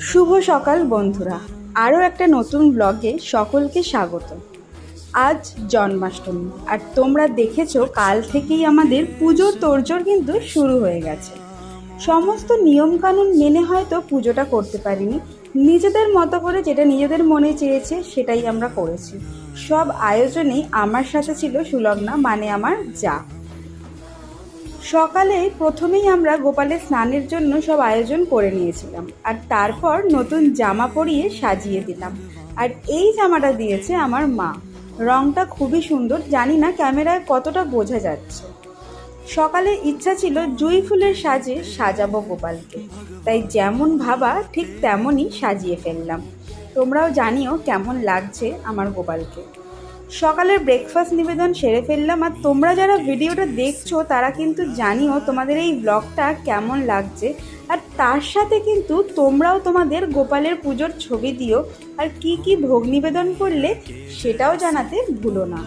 শুভ সকাল বন্ধুরা, আরও একটা নতুন ব্লগে সকলকে স্বাগত। আজ জন্মাষ্টমী, আর তোমরা দেখেছো কাল থেকেই আমাদের পুজোর তোড়জোড় কিন্তু শুরু হয়ে গেছে। সমস্ত নিয়মকানুন মেনে হয়তো পুজোটা করতে পারিনি, নিজেদের মতো করে যেটা নিজেদের মনে চেয়েছে সেটাই আমরা করেছি। সব আয়োজনেই আমার সাথে ছিল সুলগ্না, মানে আমার যা। সকালে প্রথমেই আমরা গোপালের স্নানের জন্য সব আয়োজন করে নিয়েছিলাম, আর তারপর নতুন জামা পরিয়ে সাজিয়ে দিলাম। আর এই জামাটা দিয়েছে আমার মা, রংটা খুবই সুন্দর, জানি না ক্যামেরায় কতটা বোঝা যাচ্ছে। সকালে ইচ্ছা ছিল জুঁই ফুলের সাজে সাজাবো গোপালকে, তাই যেমন ভাবা ঠিক তেমনই সাজিয়ে ফেললাম। তোমরাও জানিও কেমন লাগছে আমার গোপালকে। সকালের ব্রেকফাস্ট নিবেদন সেরে ফেললাম, আর তোমরা যারা ভিডিওটা দেখছো তারা কিন্তু জানিও তোমাদের এই ব্লগটা কেমন লাগছে। আর তার সাথে কিন্তু তোমরাও তোমাদের গোপালের পুজোর ছবি দিও, আর কি কি ভোগ নিবেদন করলে সেটাও জানাতে ভুলো না।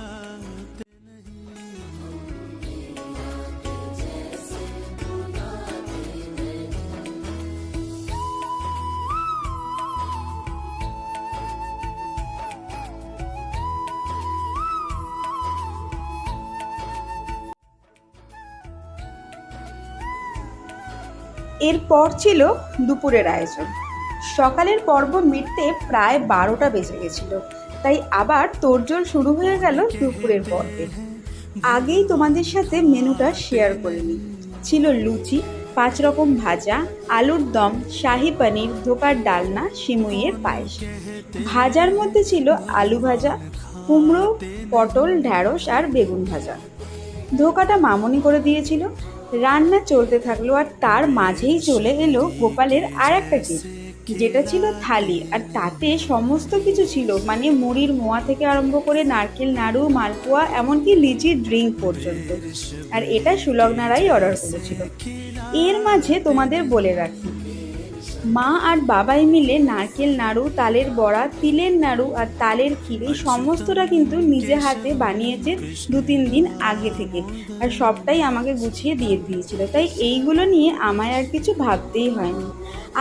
এরপর ছিল দুপুরের আয়োজন। সকালের পর্ব মিটতে প্রায় 12টা বেজে গেছিল, তাই আবার তোড়জোড় শুরু হয়ে গেল দুপুরের পর্বে। আগেই তোমাদের সাথে মেনুটা শেয়ার করে নিই। ছিল লুচি, 5 রকম ভাজা, আলুর দম, শাহি পনির, ধোকার ডালনা, সিমুইয়ের পায়েস। ভাজার মধ্যে ছিল আলু ভাজা, কুমড়ো, পটল, ঢ্যাঁড়স আর বেগুন ভাজা। ধোকাটা মামনি করে দিয়েছিল। রান্না চলতে থাকলো, আর তার মাঝেই চলে এলো গোপালের আর একটা গিফট, যেটা ছিল থালি। আর তাতে সমস্ত কিছু ছিল, মানে মুড়ির মোয়া থেকে আরম্ভ করে নারকেল নাড়ু, মালপোয়া, এমনকি লিচির ড্রিঙ্ক পর্যন্ত। আর এটা সুলগ্নারাই অর্ডার করেছিল। এর মাঝে তোমাদের বলে রাখি, মা আর বাবাই মিলে নারকেল নাড়ু, তালের বড়া, তিলের নাড়ু আর তালের ক্ষীর এই সমস্তটা কিন্তু নিজে হাতে বানিয়েছে 2-3 দিন আগে থেকে, আর সবটাই আমাকে গুছিয়ে দিয়ে দিয়েছিল। তাই এইগুলো নিয়ে আমায় আর কিছু ভাবতেই হয়নি।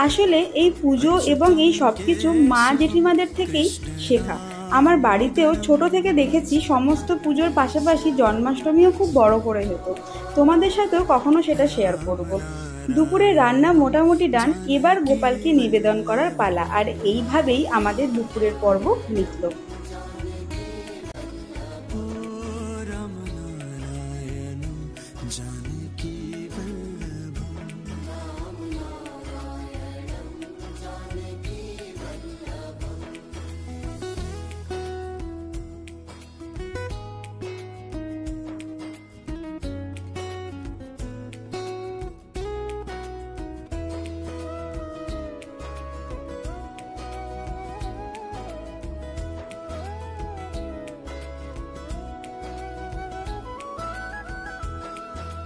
আসলে এই পুজো এবং এই সব কিছু মা জেঠিমাদের থেকেই শেখা। আমার বাড়িতেও ছোট থেকে দেখেছি সমস্ত পুজোর পাশাপাশি জন্মাষ্টমীও খুব বড় করে হতো। তোমাদের সাথেও কখনো সেটা শেয়ার করব। দুপুরে রান্না মোটামুটি ডান, এবার গোপালকে নিবেদন করার পালা। আর এইভাবেই আমাদের দুপুরের পর্ব মিটল।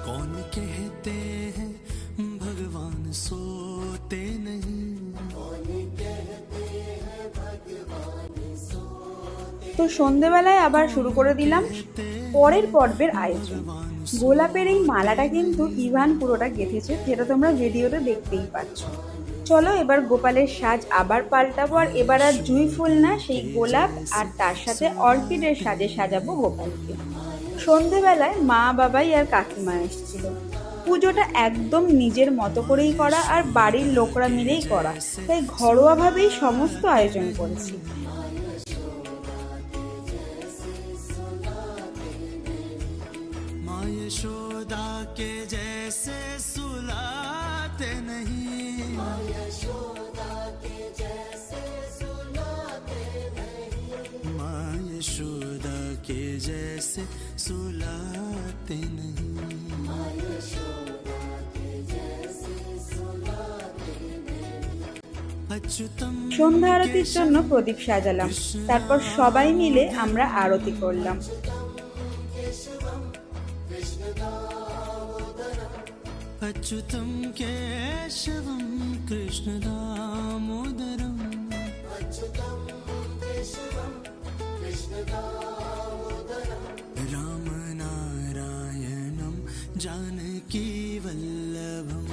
कौन कहते हैं भगवान सोते नहीं। তো সন্ধেবেলায় আবার শুরু করে দিলাম পরের পর্বের আয়োজন। গোলাপের এই মালাটা কিন্তু ইভান পুরোটা গেঁথেছে, যেটা তোমরা ভিডিওতে দেখতেই পাচ্ছ। চলো এবার গোপালের সাজ আবার পাল্টাবো, আর এবার আর জুঁই ফুল না, সেই গোলাপ আর তার সাথে অর্কিডের সাজে সাজাবো গোপালকে। সন্ধেবেলায় মা, বাবাই আর কাকিমা এসেছিল। পুজোটা একদম নিজের মতো করেই করা, আর বাড়ির লোকরা মিলেই করা, তাই ঘরোয়াভাবেই সমস্ত আয়োজন করেছি। माँ यशोदा के जैसे सुलाते नहीं। माँ यशोदा के जैसे सुलाते नहीं। माँ यशोदा के जैसे सुलाते नहीं। माँ यशोदा के जैसे सुलाते नहीं। अच्युतम। সন্ধ্যা আরতির জন্য প্রদীপ সাজালাম, তারপর সবাই মিলে আমরা আরতি করলাম। अच्युतं केशवं कृष्ण दामोदरं। अच्युतं केशवं कृष्ण दामोदरं। राम नारायणं जानकी वल्लभं।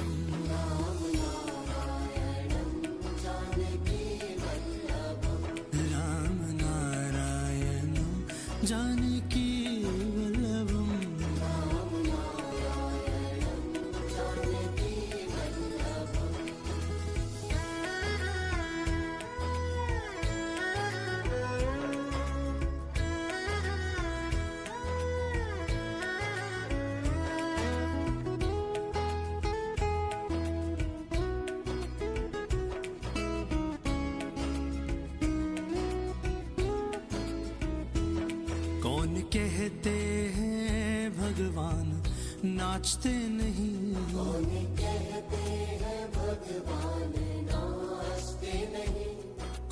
कहते हैं भगवान नाचते नहीं, कौन कहते हैं भगवान नाचते नहीं,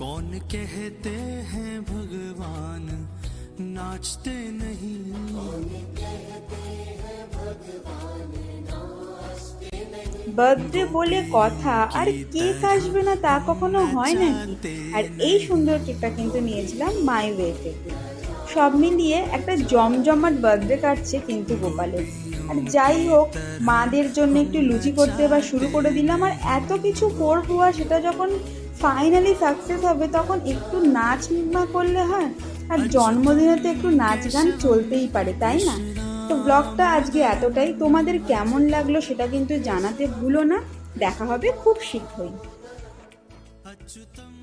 कौन कहते हैं भगवान नाचते नहीं, कौन कहते हैं भगवान नाचते नहीं। বার্থডে বলে কথা, আর কেক আসবে না তা কখনো হয় নাকি? আর এই সুন্দর কেকটা কিন্তু নিয়েছিলাম মাই ওয়ে থেকে। সব মিলিয়ে একটা জমজমাট বার্থডে কাটছে কিন্তু গোপালের। আর যাই হোক, মাদের জন্য একটু লুচি করতে এবার শুরু করে দিলাম। আর এত কিছু করবো, আর সেটা যখন ফাইনালি সাকসেস হবে তখন একটু নাচ না করলে হয়? আর জন্মদিনে তো একটু নাচ গান চলতেই পারে, তাই না? তো ব্লগটা আজকে এতটাই। তোমাদের কেমন লাগলো সেটা কিন্তু জানাতে ভুলো না। দেখা হবে খুব শীঘ্রই। अच्युतम